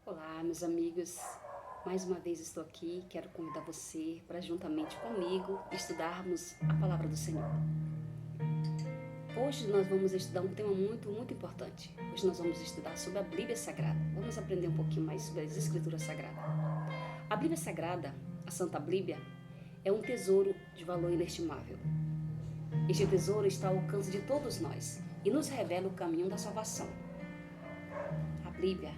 Olá, meus amigos. Mais uma vez estou aqui. Quero convidar você para, juntamente comigo, estudarmos a palavra do Senhor. Hoje nós vamos estudar um tema muito importante. Hoje nós vamos estudar sobre a Bíblia Sagrada. Vamos aprender um pouquinho mais sobre as Escrituras Sagradas. A Bíblia Sagrada, a Santa Bíblia, é um tesouro de valor inestimável. Este tesouro está ao alcance de todos nós e nos revela o caminho da salvação. A Bíblia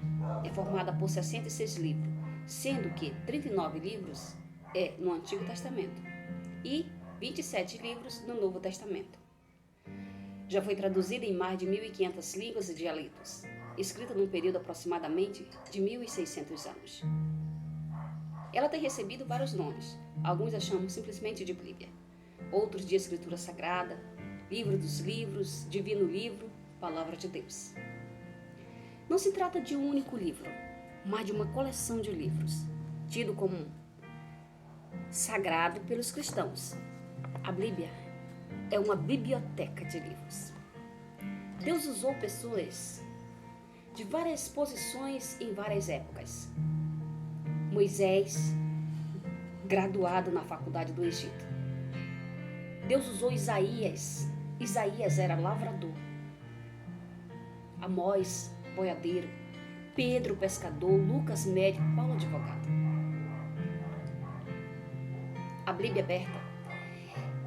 é formada por 66 livros, sendo que 39 livros é no Antigo Testamento e 27 livros no Novo Testamento. Já foi traduzida em mais de 1.500 línguas e dialetos, escrita num período aproximadamente de 1.600 anos. Ela tem recebido vários nomes, alguns a chamam simplesmente de Bíblia, outros de Escritura Sagrada, Livro dos Livros, Divino Livro, Palavra de Deus. Não se trata de um único livro, mas de uma coleção de livros, tido como sagrado pelos cristãos. A Bíblia é uma biblioteca de livros. Deus usou pessoas de várias posições em várias épocas. Moisés, graduado na faculdade do Egito. Deus usou Isaías. Isaías era lavrador. Amós, boiadeiro. Pedro, pescador. Lucas, médico. Paulo, advogado. A Bíblia aberta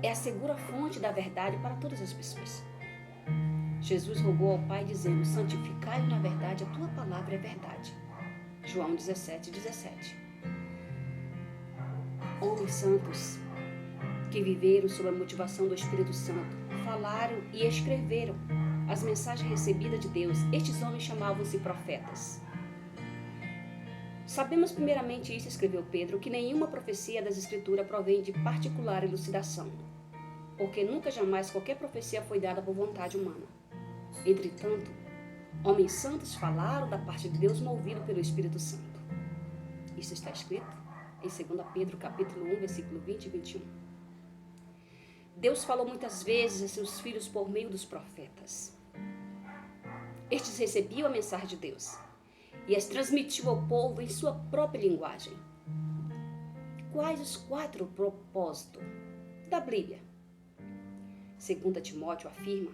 é a segura fonte da verdade para todas as pessoas. Jesus rogou ao Pai dizendo: santificai-o na verdade, a tua palavra é verdade. João 17:17. Homens santos que viveram sob a motivação do Espírito Santo falaram e escreveram as mensagens recebidas de Deus. Estes homens chamavam-se profetas. Sabemos primeiramente isso, escreveu Pedro, que nenhuma profecia das Escrituras provém de particular elucidação, porque nunca jamais qualquer profecia foi dada por vontade humana. Entretanto, homens santos falaram da parte de Deus movido pelo Espírito Santo. Isso está escrito em 2 Pedro capítulo 1, versículo 20 e 21. Deus falou muitas vezes a seus filhos por meio dos profetas. Estes recebiam a mensagem de Deus e as transmitiu ao povo em sua própria linguagem. Quais os 4 propósitos da Bíblia? 2 Timóteo afirma,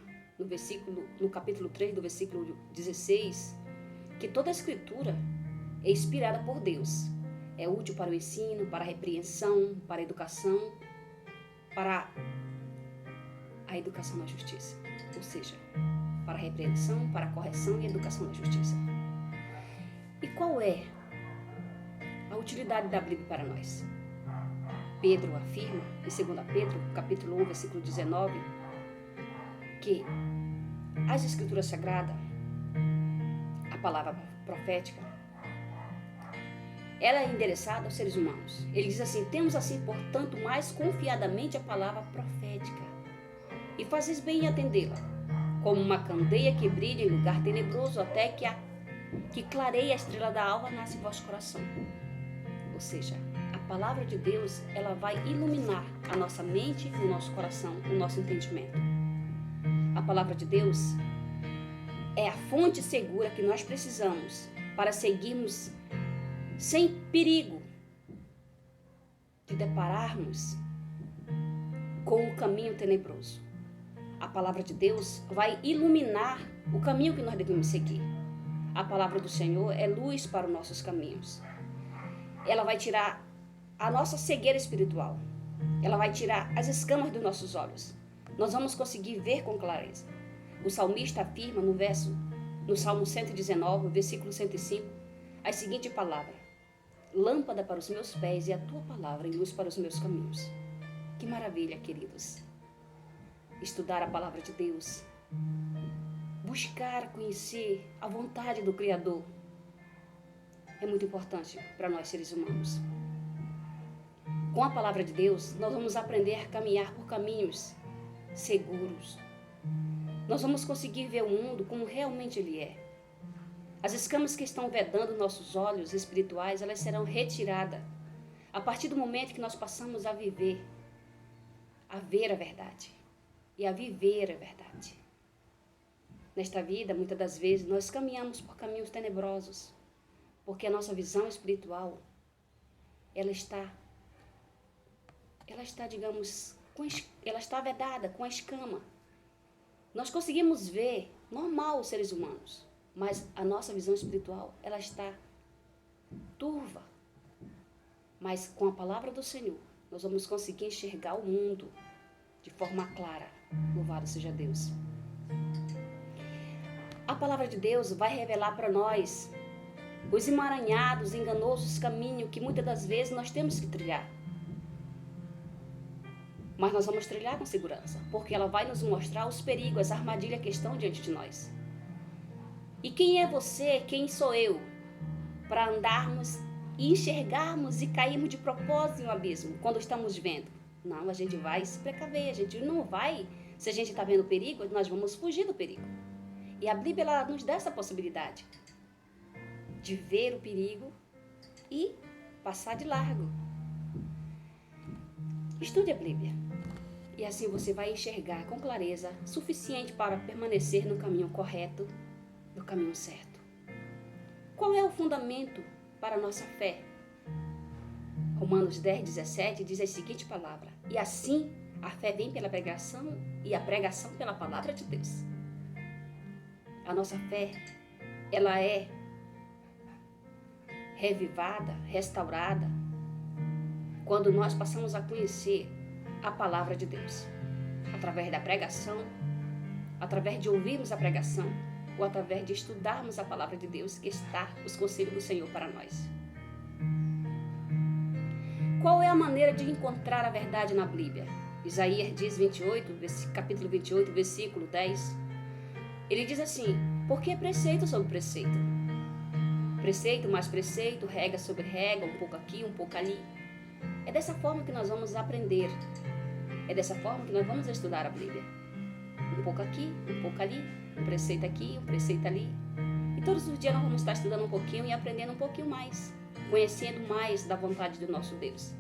no capítulo 3, do versículo 16, que toda a Escritura é inspirada por Deus. É útil para o ensino, para a repreensão, para a educação, para a educação na justiça. Ou seja, para a repreensão, para a correção e a educação na justiça. E qual é a utilidade da Bíblia para nós? Pedro afirma, em 2 Pedro, capítulo 1, versículo 19, que as Escrituras Sagradas, a palavra profética, ela é endereçada aos seres humanos. Ele diz assim: temos assim, portanto, mais confiadamente a palavra profética, e fazeis bem em atendê-la, como uma candeia que brilha em lugar tenebroso, até que clareie a estrela da alva nasce em vosso coração. Ou seja, a palavra de Deus, ela vai iluminar a nossa mente, o nosso coração, o nosso entendimento. A palavra de Deus é a fonte segura que nós precisamos para seguirmos sem perigo de depararmos com o caminho tenebroso. A palavra de Deus vai iluminar o caminho que nós devemos seguir. A palavra do Senhor é luz para os nossos caminhos. Ela vai tirar a nossa cegueira espiritual. Ela vai tirar as escamas dos nossos olhos. Nós vamos conseguir ver com clareza. O salmista afirma no Salmo 119, versículo 105, a seguinte palavra: lâmpada para os meus pés e a tua palavra e luz para os meus caminhos. Que maravilha, queridos. Estudar a palavra de Deus, buscar conhecer a vontade do Criador, é muito importante para nós seres humanos. Com a palavra de Deus, nós vamos aprender a caminhar por caminhos seguros. Nós vamos conseguir ver o mundo como realmente ele é. As escamas que estão vedando nossos olhos espirituais, elas serão retiradas a partir do momento que nós passamos a viver, a ver a verdade e a viver a verdade. Nesta vida, muitas das vezes, nós caminhamos por caminhos tenebrosos, Porque a nossa visão espiritual, ela está, digamos, ela está vedada com a escama. Nós conseguimos ver normal os seres humanos, mas a nossa visão espiritual, ela está turva. Mas com a palavra do Senhor, nós vamos conseguir enxergar o mundo de forma clara. Louvado seja Deus. A palavra de Deus vai revelar para nós os emaranhados, enganosos caminhos que muitas das vezes nós temos que trilhar. Mas nós vamos trilhar com segurança, porque ela vai nos mostrar os perigos, as armadilhas que estão diante de nós. E quem é você, quem sou eu, para andarmos e enxergarmos e cairmos de propósito no abismo, quando estamos vendo? Não, a gente vai se precaver, a gente não vai, se a gente está vendo perigo, nós vamos fugir do perigo. E a Bíblia, ela nos dá essa possibilidade de ver o perigo e passar de largo. Estude a Bíblia. E assim você vai enxergar com clareza suficiente para permanecer no caminho correto, no caminho certo. Qual é o fundamento para a nossa fé? Romanos 10:17 diz a seguinte palavra: e assim a fé vem pela pregação e a pregação pela palavra de Deus. A nossa fé, ela é revivada, restaurada, quando nós passamos a conhecer a palavra de Deus, através da pregação, através de ouvirmos a pregação, ou através de estudarmos a palavra de Deus, que está os conselhos do Senhor para nós. Qual é a maneira de encontrar a verdade na Bíblia? Isaías diz capítulo 28, versículo 10. Ele diz assim: porque é preceito sobre preceito. Preceito mais preceito, regra sobre regra, um pouco aqui, um pouco ali. É dessa forma que nós vamos aprender. É dessa forma que nós vamos estudar a Bíblia. Um pouco aqui, um pouco ali, um preceito aqui, um preceito ali. E todos os dias nós vamos estar estudando um pouquinho e aprendendo um pouquinho mais, conhecendo mais da vontade do nosso Deus.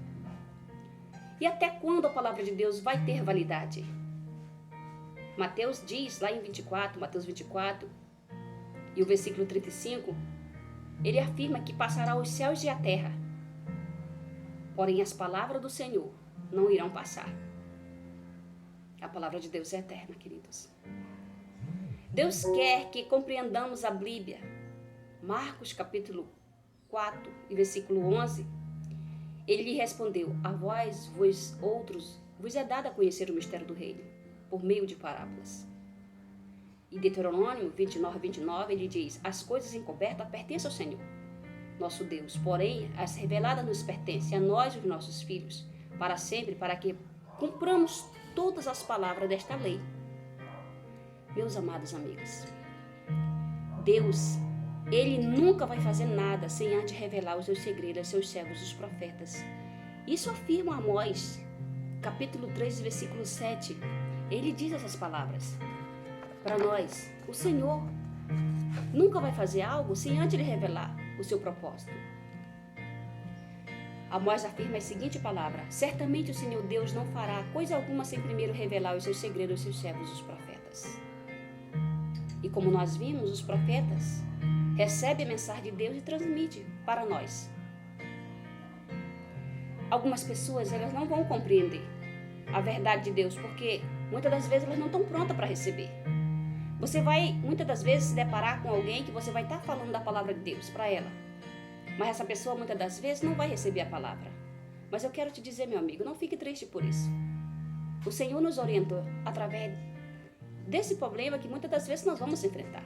E até quando a palavra de Deus vai ter validade? Mateus diz lá em Mateus 24, e o versículo 35, ele afirma que passará os céus e a terra, porém as palavras do Senhor não irão passar. A palavra de Deus é eterna, queridos. Deus quer que compreendamos a Bíblia. Marcos capítulo 4 e versículo 11, ele lhe respondeu: a vós outros, vos é dado a conhecer o mistério do reino, por meio de parábolas. E Deuteronômio 29, ele diz: as coisas encobertas pertencem ao Senhor, nosso Deus, porém as reveladas nos pertencem a nós e os nossos filhos, para sempre, para que cumpramos todas as palavras desta lei. Meus amados amigos, Deus, Ele nunca vai fazer nada sem antes revelar os seus segredos aos seus servos, os profetas. Isso afirma Amós, capítulo 3, versículo 7. Ele diz essas palavras para nós. O Senhor nunca vai fazer algo sem antes Ele revelar o seu propósito. Amós afirma a seguinte palavra: certamente o Senhor Deus não fará coisa alguma sem primeiro revelar os seus segredos aos seus servos, os profetas. E como nós vimos, os profetas recebem a mensagem de Deus e transmitem para nós. Algumas pessoas, elas não vão compreender a verdade de Deus, porque muitas das vezes elas não estão prontas para receber. Você vai, muitas das vezes, se deparar com alguém que você vai estar falando da palavra de Deus para ela. Mas essa pessoa, muitas das vezes, não vai receber a palavra. Mas eu quero te dizer, meu amigo, não fique triste por isso. O Senhor nos orientou através desse problema que muitas das vezes nós vamos enfrentar.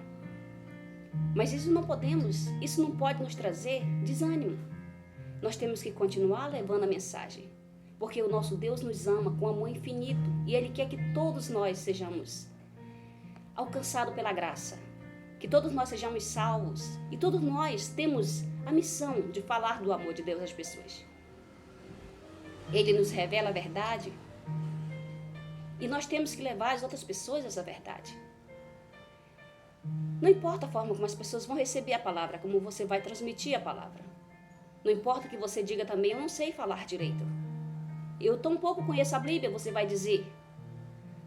Mas isso não pode nos trazer desânimo. Nós temos que continuar levando a mensagem, porque o nosso Deus nos ama com amor infinito e Ele quer que todos nós sejamos alcançados pela graça, que todos nós sejamos salvos e todos nós temos a missão de falar do amor de Deus às pessoas. Ele nos revela a verdade e nós temos que levar as outras pessoas essa verdade. Não importa a forma como as pessoas vão receber a palavra, como você vai transmitir a palavra. Não importa que você diga também: eu não sei falar direito, eu tão pouco conheço a Bíblia, você vai dizer.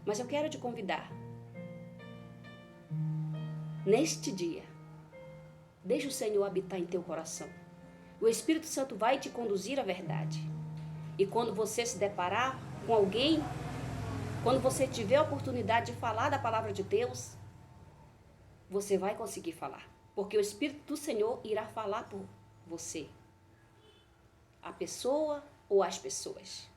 Mas eu quero te convidar, neste dia, Deixa o Senhor habitar em teu coração. O Espírito Santo vai te conduzir à verdade. E quando você se deparar com alguém, quando você tiver a oportunidade de falar da palavra de Deus, você vai conseguir falar. Porque o Espírito do Senhor irá falar por você. A pessoa ou as pessoas.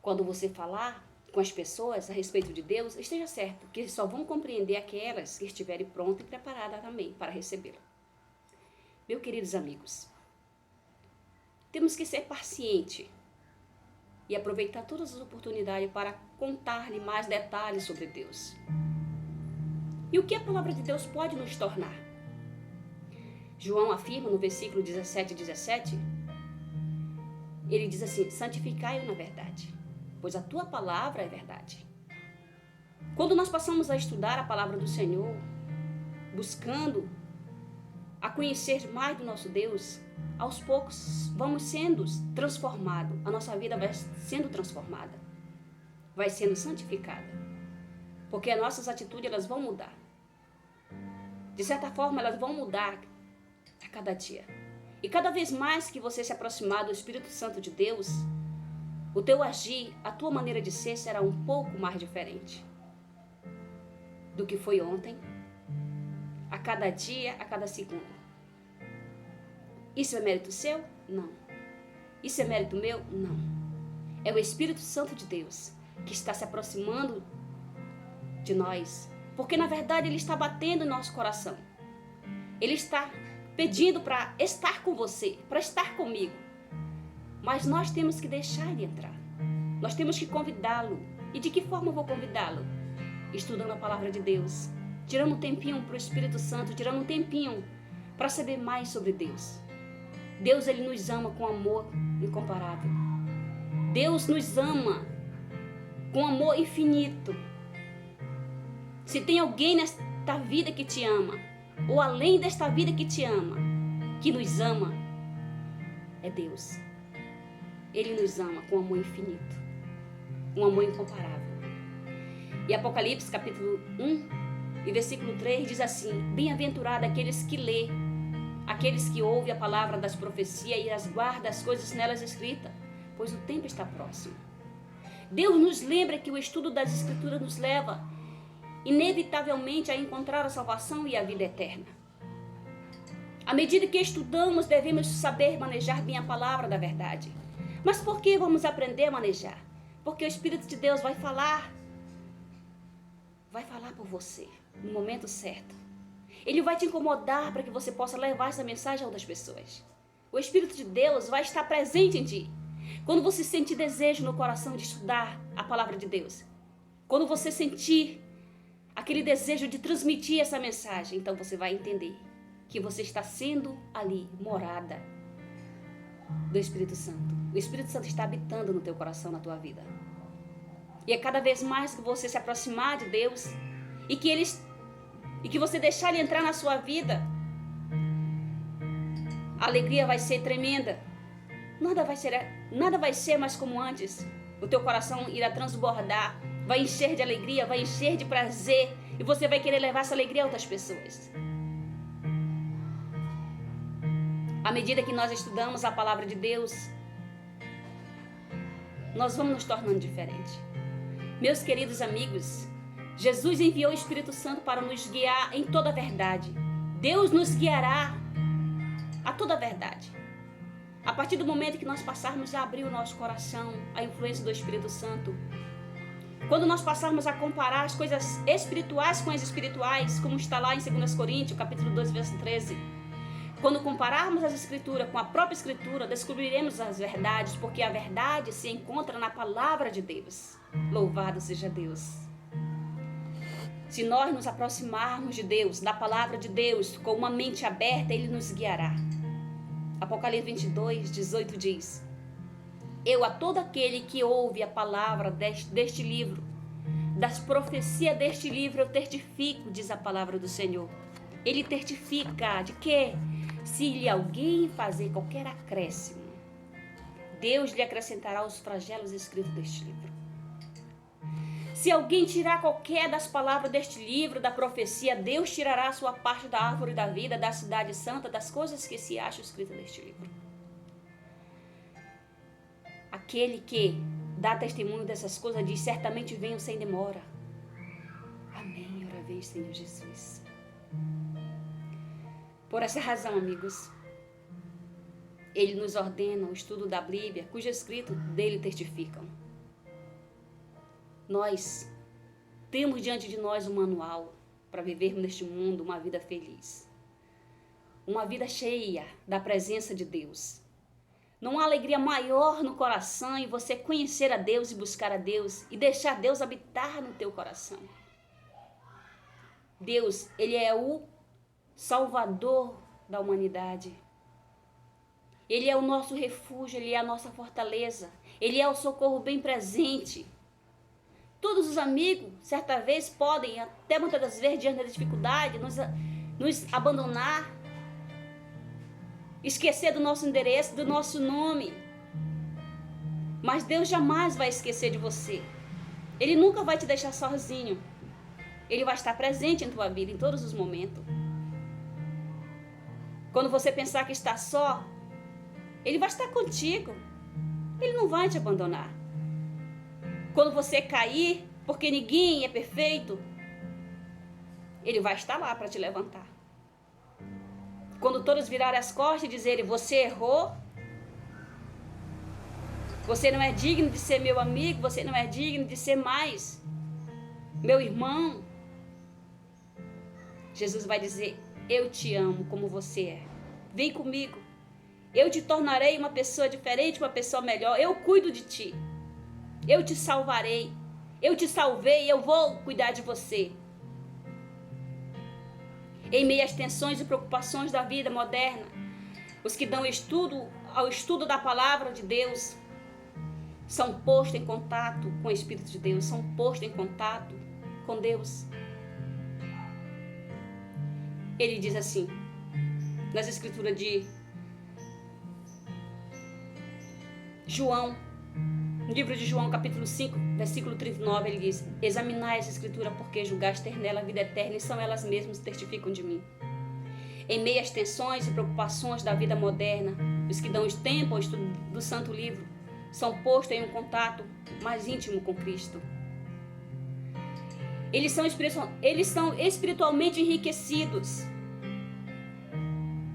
Quando você falar com as pessoas a respeito de Deus, esteja certo que só vão compreender aquelas que estiverem prontas e preparadas também para recebê-lo. Meus queridos amigos, temos que ser pacientes e aproveitar todas as oportunidades para contar-lhe mais detalhes sobre Deus. E o que a palavra de Deus pode nos tornar? João afirma no versículo 17 e 17, ele diz assim: santificai-o na verdade, pois a tua palavra é verdade. Quando nós passamos a estudar a palavra do Senhor, buscando a conhecer mais do nosso Deus, aos poucos vamos sendo transformados, a nossa vida vai sendo transformada, vai sendo santificada, porque as nossas atitudes elas vão mudar. De certa forma, elas vão mudar a cada dia. E cada vez mais que você se aproximar do Espírito Santo de Deus, o teu agir, a tua maneira de ser será um pouco mais diferente do que foi ontem, a cada dia, a cada segundo. Isso é mérito seu? Não. Isso é mérito meu? Não. É o Espírito Santo de Deus que está se aproximando de nós, porque na verdade ele está batendo em nosso coração. Ele está pedindo para estar com você, para estar comigo. Mas nós temos que deixar ele entrar. Nós temos que convidá-lo. E de que forma eu vou convidá-lo? Estudando a palavra de Deus, tirando um tempinho para o Espírito Santo, tirando um tempinho para saber mais sobre Deus. Deus, ele nos ama com amor incomparável. Deus nos ama com amor infinito. Se tem alguém nesta vida que te ama, ou além desta vida que te ama, que nos ama, é Deus. Ele nos ama com amor infinito, um amor incomparável. E Apocalipse capítulo 1 e versículo 3 diz assim: bem-aventurado aqueles que lê, aqueles que ouvem a palavra das profecias e as guardam as coisas nelas escritas, pois o tempo está próximo. Deus nos lembra que o estudo das Escrituras nos leva inevitavelmente a encontrar a salvação e a vida eterna. À medida que estudamos, devemos saber manejar bem a palavra da verdade. Mas por que vamos aprender a manejar? Porque o Espírito de Deus vai falar por você no momento certo. Ele vai te incomodar para que você possa levar essa mensagem a outras pessoas. O Espírito de Deus vai estar presente em ti. Quando você sentir desejo no coração de estudar a palavra de Deus, quando você sentir aquele desejo de transmitir essa mensagem, então você vai entender que você está sendo ali morada do Espírito Santo. O Espírito Santo está habitando no teu coração, na tua vida. E é cada vez mais que você se aproximar de Deus e que você deixar Ele entrar na sua vida, a alegria vai ser tremenda. Nada vai ser mais como antes. O teu coração irá transbordar, vai encher de alegria, vai encher de prazer, e você vai querer levar essa alegria a outras pessoas. À medida que nós estudamos a palavra de Deus, nós vamos nos tornando diferentes. Meus queridos amigos, Jesus enviou o Espírito Santo para nos guiar em toda a verdade. Deus nos guiará a toda a verdade. A partir do momento que nós passarmos a abrir o nosso coração à influência do Espírito Santo, quando nós passarmos a comparar as coisas espirituais com as espirituais, como está lá em 2 Coríntios, capítulo 2, verso 13, quando compararmos as Escrituras com a própria Escritura, descobriremos as verdades, porque a verdade se encontra na palavra de Deus. Louvado seja Deus! Se nós nos aproximarmos de Deus, da palavra de Deus, com uma mente aberta, Ele nos guiará. Apocalipse 22, 18 diz: eu a todo aquele que ouve a palavra deste livro, das profecias deste livro, eu testifico, diz a palavra do Senhor. Ele testifica de que, se lhe alguém fazer qualquer acréscimo, Deus lhe acrescentará os flagelos escritos deste livro. Se alguém tirar qualquer das palavras deste livro, da profecia, Deus tirará a sua parte da árvore da vida, da cidade santa, das coisas que se acham escritas neste livro. Aquele que dá testemunho dessas coisas diz: certamente venho sem demora. Amém. Ora vem, Senhor Jesus. Por essa razão, amigos, Ele nos ordena o estudo da Bíblia, cujo escrito dele testificam. Nós temos diante de nós um manual para vivermos neste mundo uma vida feliz. Uma vida cheia da presença de Deus. Não há alegria maior no coração em você conhecer a Deus e buscar a Deus e deixar Deus habitar no teu coração. Deus, Ele é o Salvador da humanidade. Ele é o nosso refúgio, Ele é a nossa fortaleza. Ele é o socorro bem presente. Todos os amigos, certa vez, podem, até muitas das vezes, diante da dificuldade, nos abandonar, esquecer do nosso endereço, do nosso nome. Mas Deus jamais vai esquecer de você. Ele nunca vai te deixar sozinho. Ele vai estar presente em tua vida em todos os momentos. Quando você pensar que está só, Ele vai estar contigo. Ele não vai te abandonar. Quando você cair, porque ninguém é perfeito, Ele vai estar lá para te levantar. Quando todos virarem as costas e dizerem: você errou, você não é digno de ser meu amigo, você não é digno de ser mais meu irmão, Jesus vai dizer: eu te amo como você é. Vem comigo. Eu te tornarei uma pessoa diferente, uma pessoa melhor. Eu cuido de ti. Eu te salvarei. Eu te salvei. Eu vou cuidar de você. Em meio às tensões e preocupações da vida moderna, os que dão ao estudo da palavra de Deus são postos em contato com o Espírito de Deus, são postos em contato com Deus. Ele diz assim, nas escrituras de João, no livro de João, capítulo 5, versículo 39, ele diz: examinai essa escritura, porque julgais ter nela a vida eterna, e são elas mesmas que testificam de mim. Em meio às tensões e preocupações da vida moderna, os que dão tempo ao estudo do Santo Livro são postos em um contato mais íntimo com Cristo. Eles são espiritualmente enriquecidos,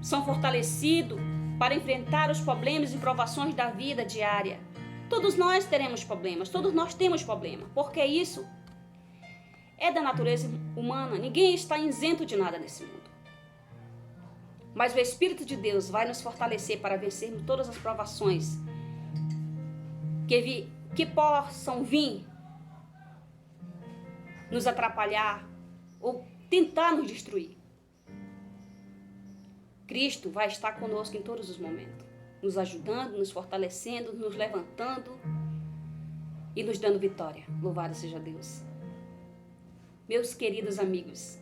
são fortalecidos para enfrentar os problemas e provações da vida diária. Todos nós teremos problemas, todos nós temos problemas, porque isso é da natureza humana. Ninguém está isento de nada nesse mundo. Mas o Espírito de Deus vai nos fortalecer para vencermos todas as provações que possam vir nos atrapalhar ou tentar nos destruir. Cristo vai estar conosco em todos os momentos, nos ajudando, nos fortalecendo, nos levantando e nos dando vitória. Louvado seja Deus. Meus queridos amigos,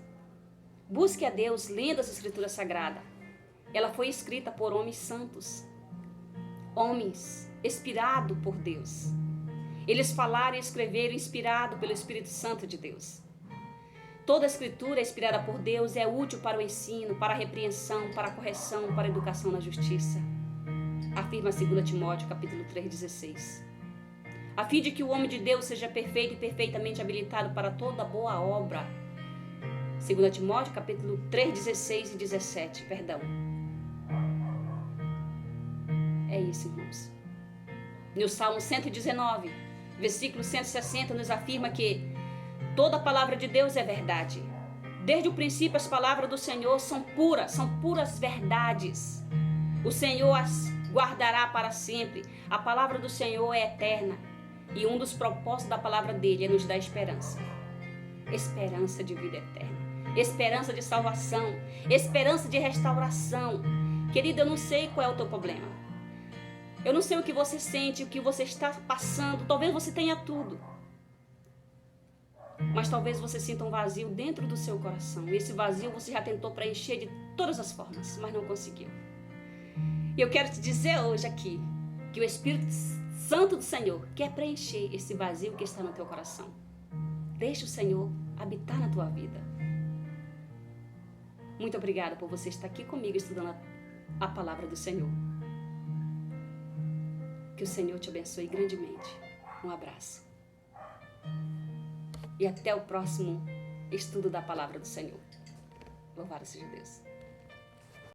busque a Deus lendo as Escrituras Sagradas. Ela foi escrita por homens santos, homens inspirados por Deus. Eles falaram e escreveram inspirado pelo Espírito Santo de Deus. Toda a Escritura inspirada por Deus é útil para o ensino, para a repreensão, para a correção, para a educação na justiça. Afirma 2 Timóteo, capítulo 3:16. A fim de que o homem de Deus seja perfeito e perfeitamente habilitado para toda boa obra. 2 Timóteo, capítulo 3:16 e 17, perdão. É isso, irmãos. No Salmo 119, versículo 160, nos afirma que toda a palavra de Deus é verdade. Desde o princípio, as palavras do Senhor são puras verdades. O Senhor as guardará para sempre. A palavra do Senhor é eterna. E um dos propósitos da palavra dele é nos dar esperança. Esperança de vida eterna. Esperança de salvação. Esperança de restauração. Querido, eu não sei qual é o teu problema. Eu não sei o que você sente, o que você está passando. Talvez você tenha tudo. Mas talvez você sinta um vazio dentro do seu coração. E esse vazio você já tentou preencher de todas as formas, mas não conseguiu. E eu quero te dizer hoje aqui que o Espírito Santo do Senhor quer preencher esse vazio que está no teu coração. Deixe o Senhor habitar na tua vida. Muito obrigada por você estar aqui comigo estudando a palavra do Senhor. Que o Senhor te abençoe grandemente. Um abraço. E até o próximo estudo da palavra do Senhor. Louvado seja Deus.